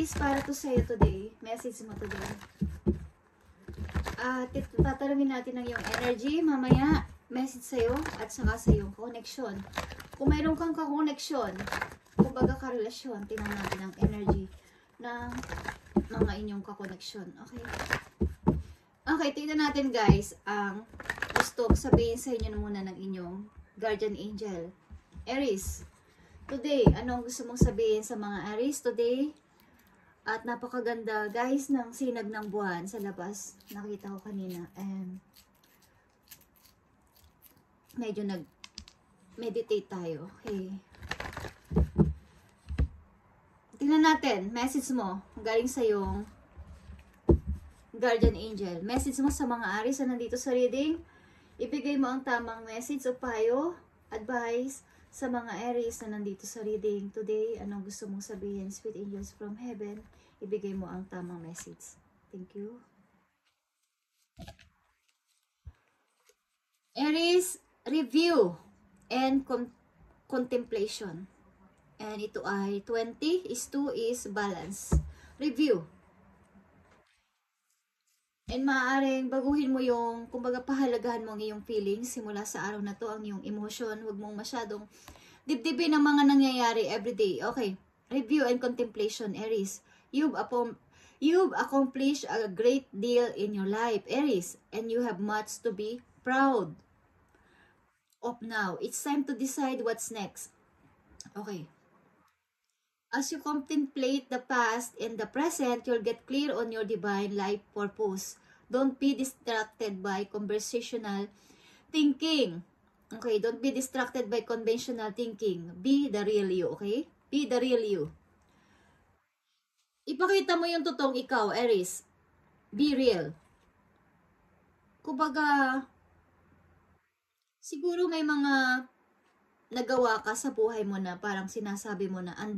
Aries, para to sa'yo today. Message mo today. Tatanungin natin ang iyong energy. Mamaya, message sa'yo at saka sa iyong connection. Kung mayroon kang kakoneksyon, kumbaga karelasyon, tingnan natin ang energy ng mga inyong kakoneksyon. Okay? Okay, tingnan natin guys ang gusto sabihin sa inyo na muna ng inyong guardian angel. Aries, today, anong gusto mong sabihin sa mga Aries today? At napakaganda guys ng sinag ng buwan sa labas. Nakita ko kanina. And medyo nag-meditate tayo. Okay. Tingnan natin. Message mo. Galing sa yung guardian angel. Message mo sa mga Aries na nandito sa reading. Ibigay mo ang tamang message o payo, advice sa mga Aries na nandito sa reading today. Anong gusto mong sabihin? Sweet angels from heaven. Ibigay mo ang tamang message. Thank you. Aries, review and contemplation. And ito ay 20 is 2 is balance. Review. And maaaring baguhin mo yung, kumbaga pahalagahan mo ang iyong feelings simula sa araw na to, ang iyong emotion. Huwag mong masyadong dibdibin ang mga nangyayari everyday. Okay. Review and contemplation, Aries. You've accomplished a great deal in your life, Aries, and you have much to be proud of now. It's time to decide what's next. Okay. As you contemplate the past and the present, you'll get clear on your divine life purpose. Don't be distracted by conversational thinking. Okay, don't be distracted by conventional thinking. Be the real you, okay? Be the real you. Ipakita mo yung totoong ikaw, Aries. Be real. Kumbaga, siguro may mga nagawa ka sa buhay mo na parang sinasabi mo na ang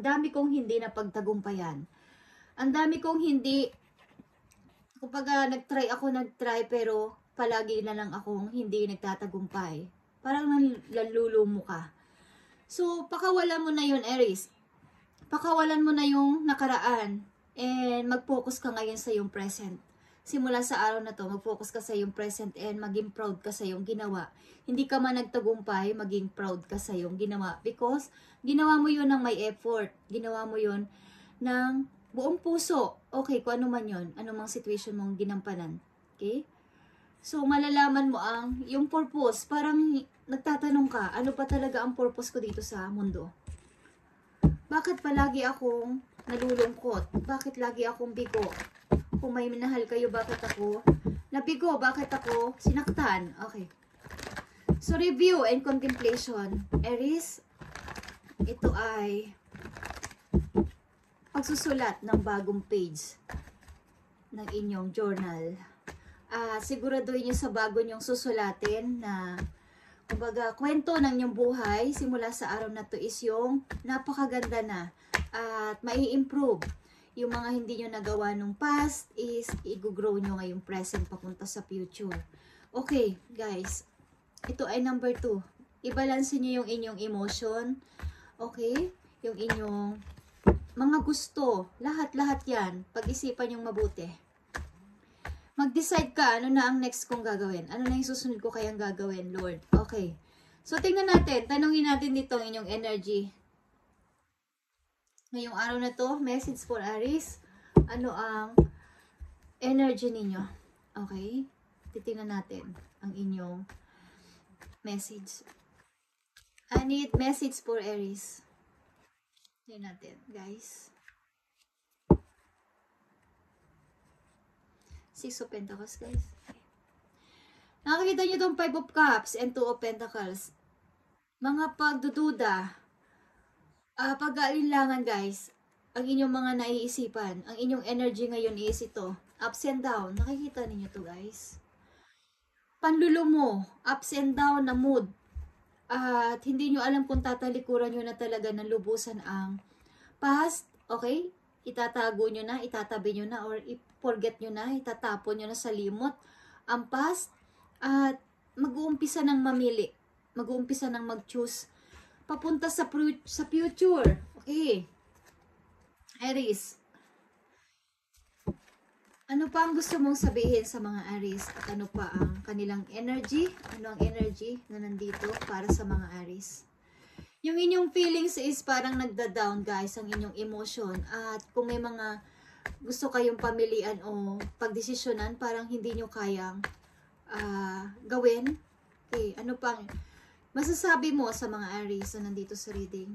dami kong hindi na pagtagumpayan. Ang dami kong hindi, kumbaga nagtry pero palagi na lang akong hindi nagtatagumpay. Parang nalulumo ka. So, pakawalan mo na yun, Aries. Pakawalan mo na yung nakaraan and mag-focus ka ngayon sa yung present. Simula sa araw na to, mag-focus ka sa yung present and maging proud ka sa yung ginawa. Hindi ka man nagtagumpay, maging proud ka sa yung ginawa because ginawa mo yun ng may effort. Ginawa mo yun ng buong puso. Okay, kung ano man yun, anumang situation mong ginampanan. Okay? So, malalaman mo ang yung purpose. Parang nagtatanong ka, ano pa talaga ang purpose ko dito sa mundo? Bakit palagi akong nalulungkot? Bakit lagi akong bigo? Kung may minahal kayo, bakit ako nabigo? Bakit ako sinaktan? Okay. So, review and contemplation. Aries, ito ay pagsusulat ng bagong page ng inyong journal. Siguraduhin nyo sa bago nyong susulatin na kumbaga, kwento ng inyong buhay simula sa araw na to is yung napakaganda na at mai-improve. Yung mga hindi nyo nagawa nung past is i-grow nyo ngayong present papunta sa future. Okay, guys. Ito ay number 2. I-balance nyo yung inyong emotion. Okay? Yung inyong mga gusto. Lahat-lahat yan. Pag-isipan yung mabuti. Mag-decide ka, ano na ang next kong gagawin? Ano na yung susunod ko kayang gagawin, Lord? Okay. So, tingnan natin. Tanungin natin dito ang inyong energy. Ngayong araw na to, message for Aries. Ano ang energy ninyo? Okay? Titingnan natin ang inyong message. I need message for Aries. Tingnan natin, guys. 6 of Pentacles, guys. Nakikita nyo itong 5 of Cups and 2 of Pentacles. Mga pagdududa, pag-aalinlangan, guys, ang inyong mga naiisipan, ang inyong energy ngayon is ito. Ups and down. Nakikita ninyo to, guys. Panlulumo, ups and down na mood. At hindi nyo alam kung tatalikuran nyo na talaga ng lubusan ang past, okay? Itatago nyo na, itatabi nyo na, or forget nyo na, itatapon nyo na sa limot ang past, at mag-uumpisa ng mamili, mag-uumpisa ng mag-choose papunta sa future. Okay. Aries, ano pa ang gusto mong sabihin sa mga Aries? At ano pa ang kanilang energy? Ano ang energy na nandito para sa mga Aries? Yung inyong feelings is parang nagda-down guys, ang inyong emotion. At kung may mga gusto kayong pamilian o pagdesisyonan, parang hindi nyo kayang gawin. Okay, ano pang masasabi mo sa mga Aries na nandito sa reading?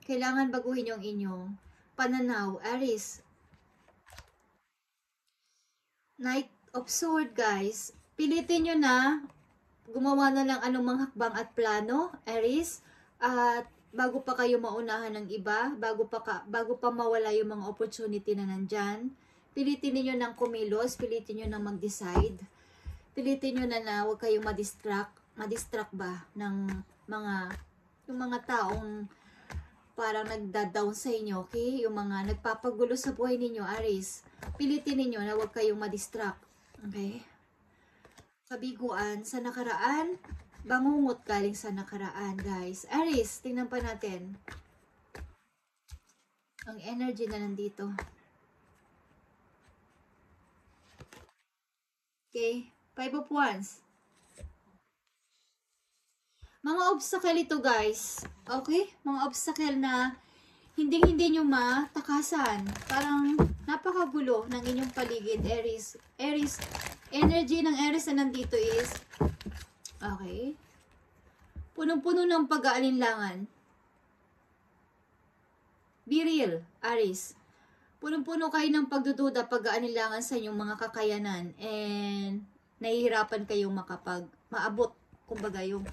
Kailangan baguhin yung inyong pananaw, Aries. Knight of Swords, guys. Pilitin nyo na gumawa na lang anumang hakbang at plano, Aries. At bago pa kayo maunahan ng iba, bago pa mawala yung mga opportunity na nandyan, pilitin niyo nang kumilos, pilitin niyo nang mag-decide. Pilitin niyo na huwag kayong madistract ba ng yung mga taong parang nagda-down sa inyo, okay? Yung mga nagpapagulo sa buhay ninyo, Aries. Pilitin ninyo na huwag kayong madistract, okay? Kabiguan sa nakaraan, bangungot galing sa nakaraan, guys. Aries, tingnan pa natin ang energy na nandito. Okay, 5 of Wands. Mga obstacle ito, guys. Okay? Mga obstacle na hindi nyo matakasan. Parang napakagulo ng inyong paligid, Aries. Aries, energy ng Aries na nandito is, okay, punong-puno ng pag-aalinlangan. Be real, Aries. Punong-puno kayo ng pagdududa, pag-aalinlangan sa inyong mga kakayanan. And nahihirapan kayong maabot, kumbaga yung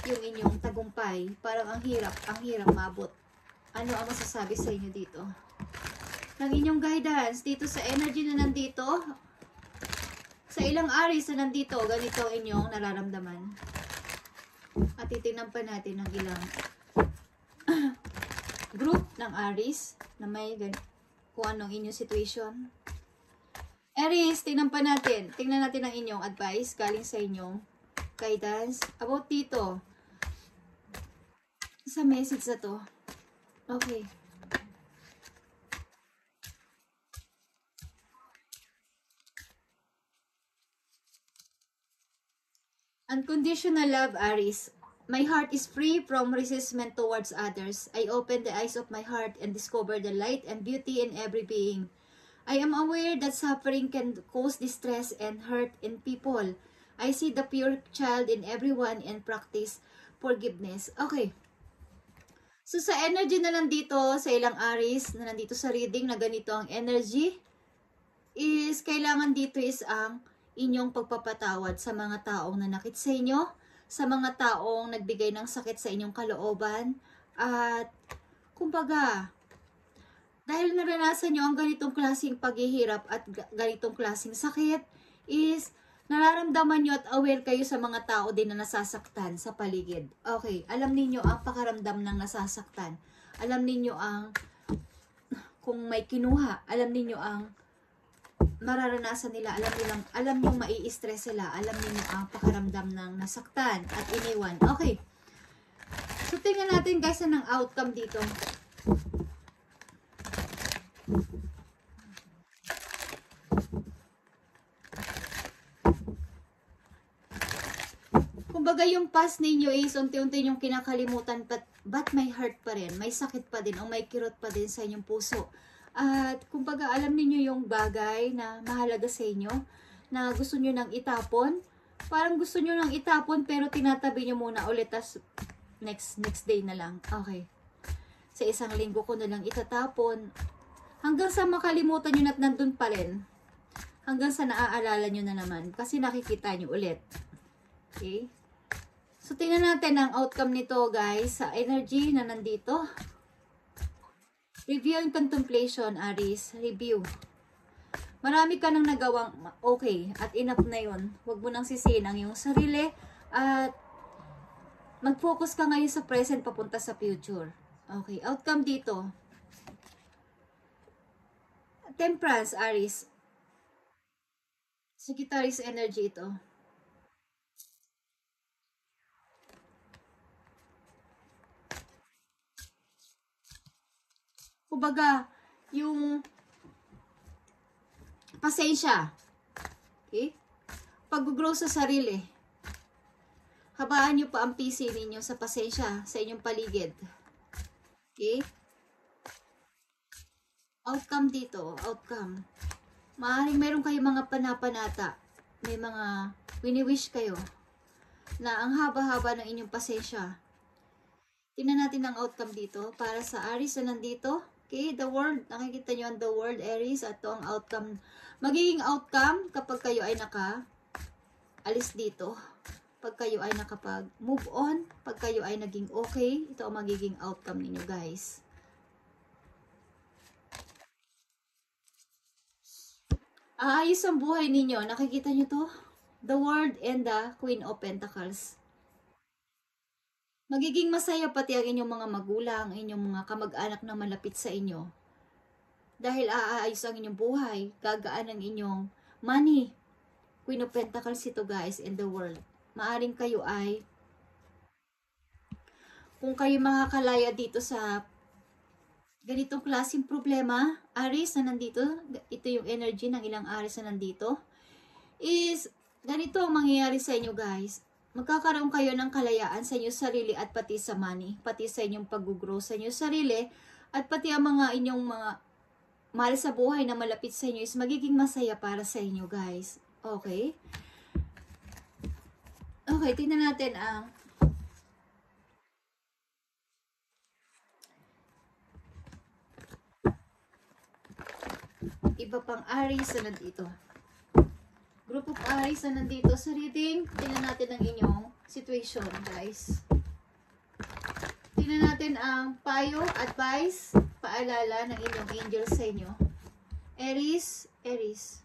inyong tagumpay. Parang ang hirap maabot. Ano ang masasabi sa inyo dito? Ng inyong guidance dito sa energy na nandito, sa ilang Aries na nandito, ganito ang inyong nararamdaman. At titingnan pa natin ang ilang group ng Aries na may kung anong inyong situation. Aries, tingnan natin ang inyong advice galing sa inyong guidance about dito sa message na to. Okay. Unconditional love, Aries. My heart is free from resentment towards others. I open the eyes of my heart and discover the light and beauty in every being. I am aware that suffering can cause distress and hurt in people. I see the pure child in everyone and practice forgiveness. Okay. So, sa energy na nandito, sa ilang Aries na nandito sa reading na ganito ang energy, is kailangan dito is ang inyong pagpapatawad sa mga taong nanakit sa inyo, sa mga taong nagbigay ng sakit sa inyong kalooban, at kumbaga, dahil naranasan nyo ang ganitong klaseng paghihirap at ganitong klaseng sakit, is nararamdaman nyo at aware kayo sa mga tao din na nasasaktan sa paligid. Okay, alam niyo ang pakaramdam ng nasasaktan. Alam niyo ang kung may kinuha, alam niyo ang mararanasan nila, alam niyo mai-stress sila, alam niyo ang pakaramdam ng nasaktan at iniwan. Okay. So tingnan natin guys ang outcome dito. Kumbaga yung past ninyo is unti-unti yung kinakalimutan, but may hurt pa rin, may sakit pa din, o may kirot pa din sa inyong puso. At kumbaga alam niyo yung bagay na mahalaga sa inyo, na gusto niyo nang itapon. Parang gusto niyo nang itapon pero tinatabi niyo muna ulit, tas next day na lang. Okay. Sa isang linggo ko na lang itatapon. Hanggang sa makalimutan niyo at nandun pa rin. Hanggang sa naaalala niyo na naman kasi nakikita niyo ulit. Okay? So, tingnan natin ang outcome nito, guys, sa energy na nandito. Review and contemplation, Aries. Review. Marami ka nang nagawang okay at enough na yun. Huwag mo nang sisihin ang iyong sarili at mag-focus ka ngayon sa present papunta sa future. Okay, outcome dito. Temperance, Aries. Sagittarius energy ito. Kumbaga, yung pasensya. Okay? Pag-grow sa sarili. Habaan nyo pa ang PC ninyo sa pasensya sa inyong paligid. Okay? Outcome dito, outcome. Maaaring meron kayong mga panapanata. May mga wini-wish kayo na ang haba-haba ng inyong pasensya. Tingnan natin ang outcome dito para sa Aries na nandito. Okay, the world. Nakikita nyo ang the world, Aries. At ito ang outcome. Magiging outcome kapag kayo ay alis dito. Pag kayo ay nakapag-move on. Pag kayo ay naging okay. Ito ang magiging outcome ninyo, guys. Ayos ang buhay ninyo. Nakikita nyo to? The World and the Queen of Pentacles. Magiging masaya pati ang inyong mga magulang, inyong mga kamag-anak na malapit sa inyo. Dahil aayos ang inyong buhay, gagaan ang inyong money. Queen of Pentacles ito, guys, in the world. Maaring kayo ay, kung kayo makakalaya dito sa ganitong klaseng problema, Aries na nandito, ito yung energy ng ilang Aries na nandito, is ganito ang mangyayari sa inyo, guys. Magkakaroon kayo ng kalayaan sa inyong sarili at pati sa money, pati sa inyong pag-grow sa inyong sarili, at pati ang mga inyong mga mahal sa buhay na malapit sa inyo is magiging masaya para sa inyo, guys. Okay? Okay, tingnan natin ang iba pang Aries na nandito. Group of Aries na nandito sa reading. Tingnan natin ang inyong situation, guys. Tingnan natin ang payo, advice, paalala ng inyong angels sa inyo. Aries, Aries.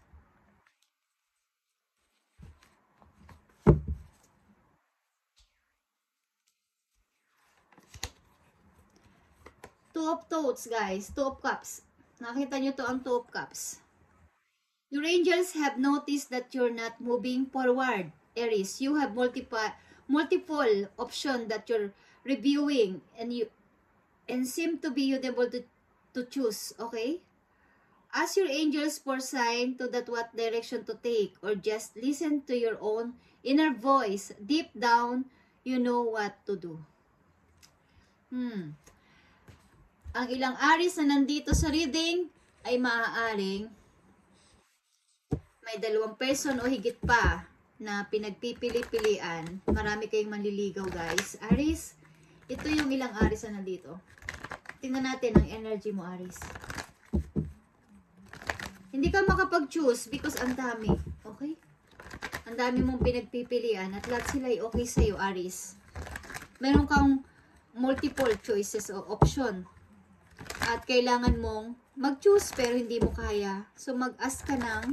Two of Toads, guys. Two of Cups. Nakita nyo to ang Two of Cups. Your angels have noticed that you're not moving forward, Aries. You have multiple options that you're reviewing and seem to be unable to choose, okay? Ask your angels for sign to that what direction to take, or just listen to your own inner voice. Deep down, you know what to do. Ang ilang Aries na nandito sa reading ay maaaring may dalawang person o higit pa na pinagpipili-pilian. Marami kayong manliligaw, guys. Aries, ito yung ilang Aries na nandito. Tingnan natin ang energy mo, Aries. Hindi ka makapag-choose because ang dami. Okay? Ang dami mong pinagpipilian at lahat sila ay okay sa'yo, Aries. Meron kang multiple choices o option. At kailangan mong mag-choose pero hindi mo kaya. So mag-ask ka ng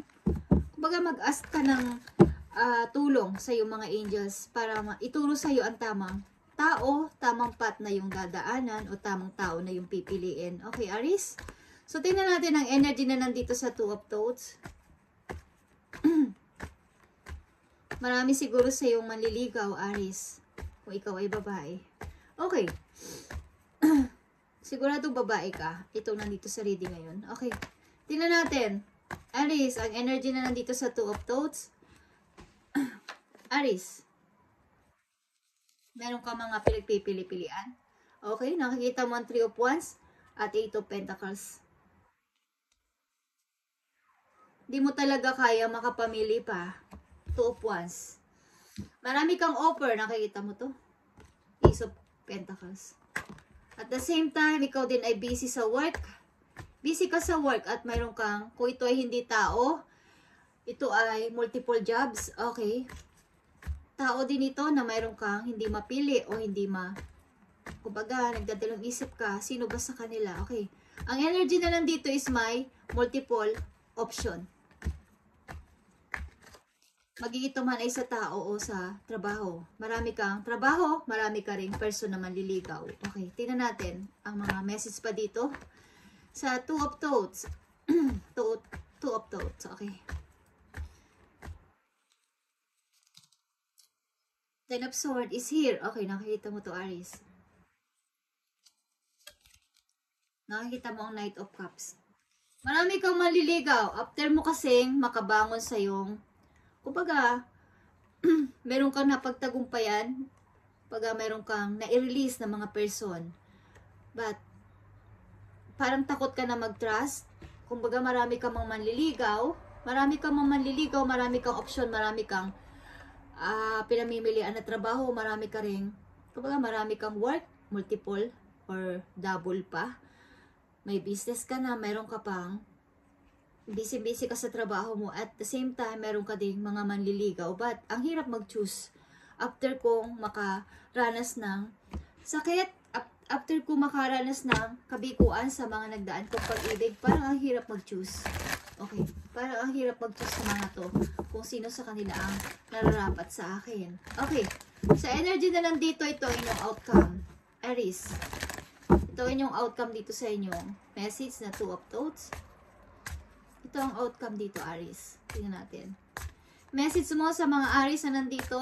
tulong sa iyong mga angels para ituro sa iyo ang tamang tao, tamang path na yung dadaanan o tamang tao na yung pipiliin. Okay, Aries? So tingnan natin ang energy na nandito sa Two of Toads. Marami siguro sa iyong manliligaw, Aries. Kung ikaw ay babae. Okay. Sigurado babae ka. Itong nandito sa reading ngayon. Okay. Tingnan natin. Aries, ang energy na nandito sa Two of Toads. Aries. Meron ka mga pinagpipili-pilian. Okay, nakikita mo ang Three of Wands at Eight of Pentacles. Di mo talaga kaya makapamili pa. Two of Wands. Marami kang offer, nakikita mo to. Ace of Pentacles. At the same time, ikaw din ay busy sa work. Busy ka sa work at mayroon kang, kung ito ay hindi tao, ito ay multiple jobs, okay? Tao din ito na mayroon kang hindi mapili o hindi kumbaga, nagdadalong isip ka, sino ba sa kanila, okay? Ang energy na nandito is may multiple option. Magigito man ay sa tao o sa trabaho. Marami kang trabaho, marami ka rin person na manliligaw. Okay, tingnan natin ang mga message pa dito. Sa Two of Toads. Two of Toads. Okay. Ten of Swords is here. Okay, nakikita mo to, Aries. Nakikita mo ang Knight of Cups. Marami kang maliligaw. After mo kasing makabangon sa yung, kumbaga, meron kang napagtagumpayan, pagka meron kang na-release ng mga person. But, parang takot ka na mag-trust. Kumbaga, marami kang manliligaw, marami kang option, marami kang pinamimilian na trabaho, marami ka ring, kumbaga, marami kang work, multiple, or double pa. May business ka na, meron ka pang, busy ka sa trabaho mo, at the same time, meron ka ding mga manliligaw. But, ang hirap mag-choose. After kong makaranas ng sakit, after ko makaranas ng kabiguan sa mga nagdaan kong pag-ibig, parang ang hirap mag-choose. Okay, parang ang hirap mag-choose sa mga to, kung sino sa kanila ang nararapat sa akin. Okay, sa energy na nandito, ito ang inyong outcome. Aries, ito ang inyong outcome dito sa inyong message na 2 of Thoughts. Ito ang outcome dito, Aries. Tingnan natin. Message mo sa mga Aries na nandito,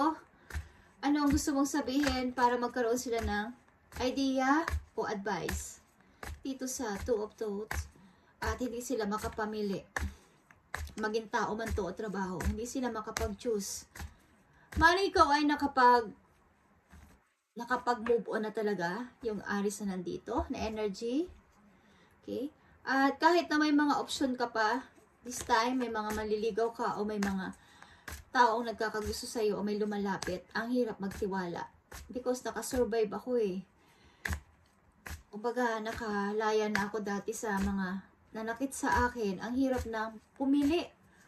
ano ang gusto mong sabihin para magkaroon sila ng idea o advice dito sa 2 of Thoughts, at hindi sila makapamili, maging tao man to o trabaho, hindi sila makapag-choose. Mali ikaw ay nakapag-move on na talaga yung Aries na nandito na energy. Okay, at kahit na may mga option ka pa, this time may mga maliligaw ka o may mga taong nagkakagusto sa'yo o may lumalapit, ang hirap magtiwala because nakasurvive ako eh. Kumbaga, nakalaya na ako dati sa mga nanakit sa akin. Ang hirap na pumili.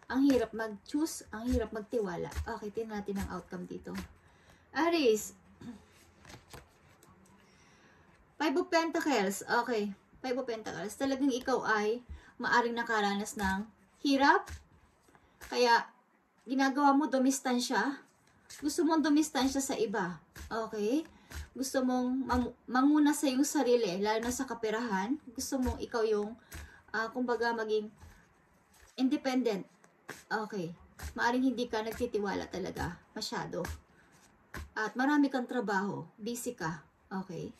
Ang hirap mag-choose. Ang hirap magtiwala. Okay, tingnan natin ang outcome dito. Aries. 5 of Pentacles. Okay. 5 of Pentacles. Talagang ikaw ay maaring nakaranas ng hirap. Kaya, ginagawa mo dumistansya. Gusto mong dumistansya sa iba. Okay? Gusto mong manguna sa iyong sarili, lalo na sa kaperahan. Gusto mong ikaw yung, kumbaga, maging independent. Okay. Maaring hindi ka nagtitiwala talaga. Masyado. At marami kang trabaho. Busy ka. Okay.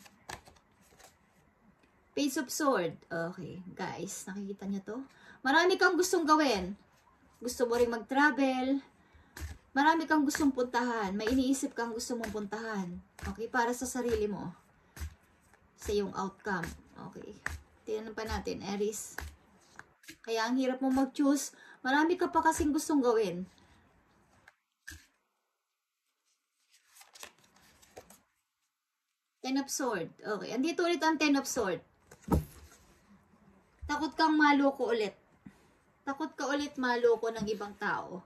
Page of Sword. Okay. Guys, nakikita niyo to? Marami kang gustong gawin. Gusto mo rin mag-travel. Marami kang gustong puntahan. May iniisip kang gusto mong puntahan. Okay, para sa sarili mo. Sa iyong outcome. Okay. Tingnan pa natin, Aries. Kaya ang hirap mo mag-choose. Marami ka pa kasing gustong gawin. Ten of Sword. Okay, andito ulit ang Ten of Sword. Takot kang maloko ulit. Takot ka ulit maloko ng ibang tao.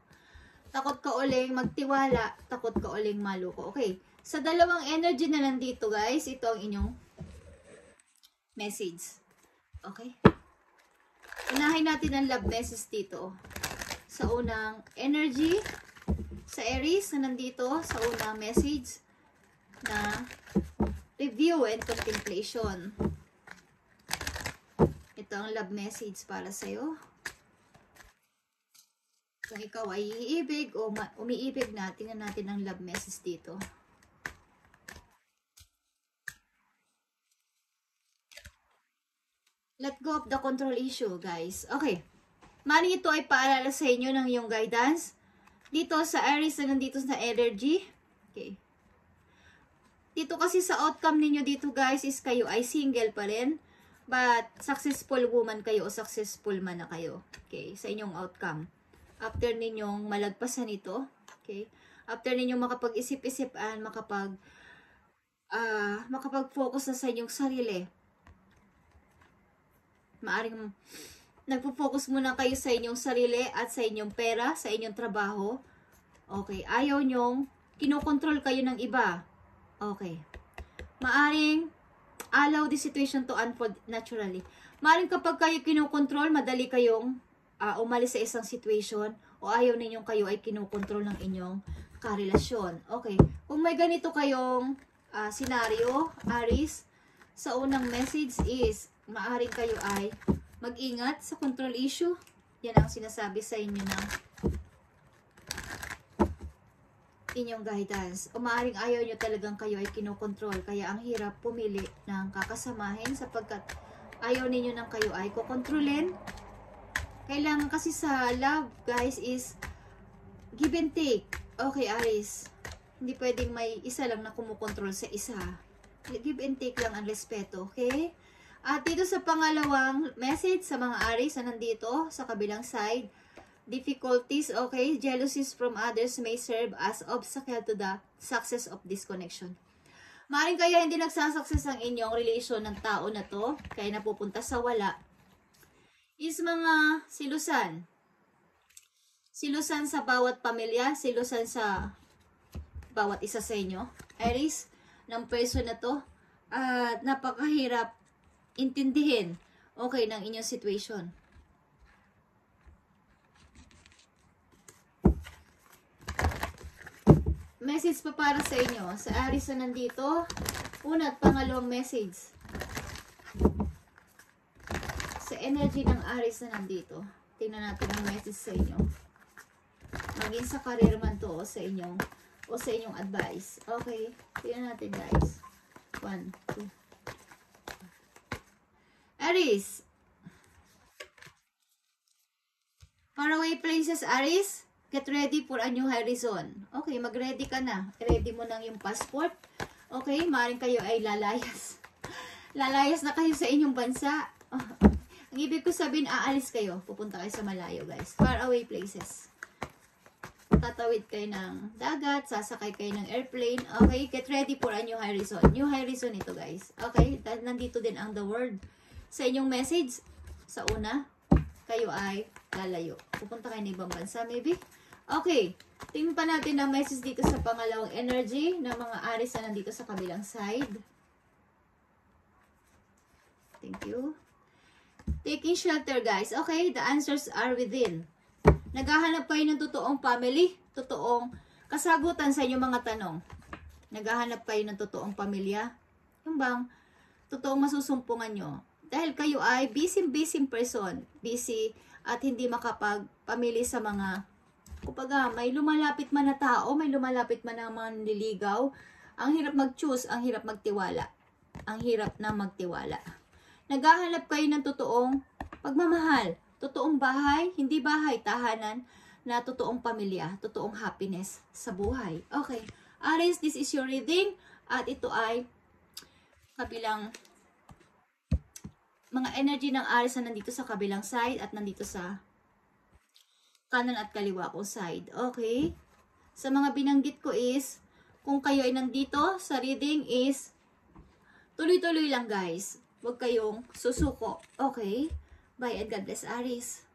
Takot ka uling magtiwala, takot ka uling maloko. Okay, sa dalawang energy na nandito guys, ito ang inyong message. Okay? Unahin natin ang love message dito. Sa unang energy, sa Aries na nandito, sa unang message na review and contemplation. Ito ang love message para sa'yo. Kung ikaw ay iibig o umiibig na, tingnan natin ang love message dito. Let go of the control issue, guys. Okay. Maring ito ay paalala sa inyo ng iyong guidance. Dito sa Aries na nandito sa energy. Okay. Dito kasi sa outcome ninyo dito, guys, is kayo ay single pa rin. But, successful woman kayo o successful man na kayo. Okay. Sa inyong outcome. After ninyong malagpasan ito, okay? After ninyong makapag-isip-isipan, makapag-focus na sa inyong sarili. Maaring nagpo-focus muna kayo sa inyong sarili at sa inyong pera, sa inyong trabaho. Okay, ayaw nyong kinokontrol kayo ng iba. Okay. Maaring allow the situation to unfold naturally. Maaring kapag kayo kinokontrol, madali kayong umalis sa isang situation o ayaw ninyong kayo ay kinokontrol ng inyong karelasyon. Okay. Kung may ganito kayong senaryo, Aries, sa unang message is maaring kayo ay mag-ingat sa control issue. Yan ang sinasabi sa inyo ng inyong guidance. O maaring ayaw nyo talagang kayo ay kinokontrol. Kaya ang hirap pumili ng kakasamahin sapagkat Ayaw ninyo ng kayo ay kukontrolin. Kailangan kasi sa love, guys, is give and take. Okay, Aries. Hindi pwedeng may isa lang na kumukontrol sa isa. Give and take lang ang respeto, okay? At dito sa pangalawang message sa mga Aries na nandito sa kabilang side, difficulties, okay? Jealousies from others may serve as obstacle to the success of this connection. Maaaring kaya hindi nagsasucess ang inyong relation ng tao na to, kaya napupunta sa wala, is mga silusan. Silusan sa bawat pamilya, silusan sa bawat isa sa inyo, Aries, ng person na to, at napakahirap intindihin, okay, ng inyong situation. Message pa para sa inyo, sa Aries na nandito, una at pangalawang message. Sa energy ng Aries na nandito, tingnan natin ang message sa inyo. Maging sa career man to o sa inyong advice. Okay, tingnan natin guys. 1, 2. Aries. Faraway places, Aries. Get ready for a new horizon. Okay, mag-ready ka na. Ready mo nang yung passport. Okay, maaaring kayo ay lalayas. Lalayas na kayo sa inyong bansa. Ang ibig ko sabihin, aalis kayo. Pupunta kayo sa malayo, guys. Far away places. Tatawid kayo ng dagat, sasakay kayo ng airplane. Okay, get ready for a new horizon. New horizon ito, guys. Okay, nandito din ang the word. Sa inyong message, sa una, kayo ay lalayo. Pupunta kayo ng ibang bansa, maybe. Okay, tingnan pa natin ang message dito sa pangalawang energy ng mga Aries na nandito sa kabilang side. Thank you. Taking shelter, guys. Okay, the answers are within. Naghahanap kayo ng totoong family, totoong kasagutan sa inyong mga tanong. Naghahanap kayo ng totoong pamilya. Yung bang totoong masusumpungan nyo. Dahil kayo ay busy person. Busy at hindi makapagpamili sa mga, kumbaga, may lumalapit man na tao, may lumalapit man na mga nililigaw. Ang hirap mag-choose, ang hirap magtiwala. Ang hirap na magtiwala. Naghahanap kayo ng totoong pagmamahal, totoong bahay, hindi bahay, tahanan, na totoong pamilya, totoong happiness sa buhay. Okay, Aries, this is your reading, at ito ay kabilang mga energy ng Aries na nandito sa kabilang side at nandito sa kanan at kaliwa ko side. Okay, sa mga binanggit ko is, kung kayo ay nandito sa reading is, tuloy-tuloy lang guys. Huwag kayong susuko. Okay? Bye and God bless, Aries.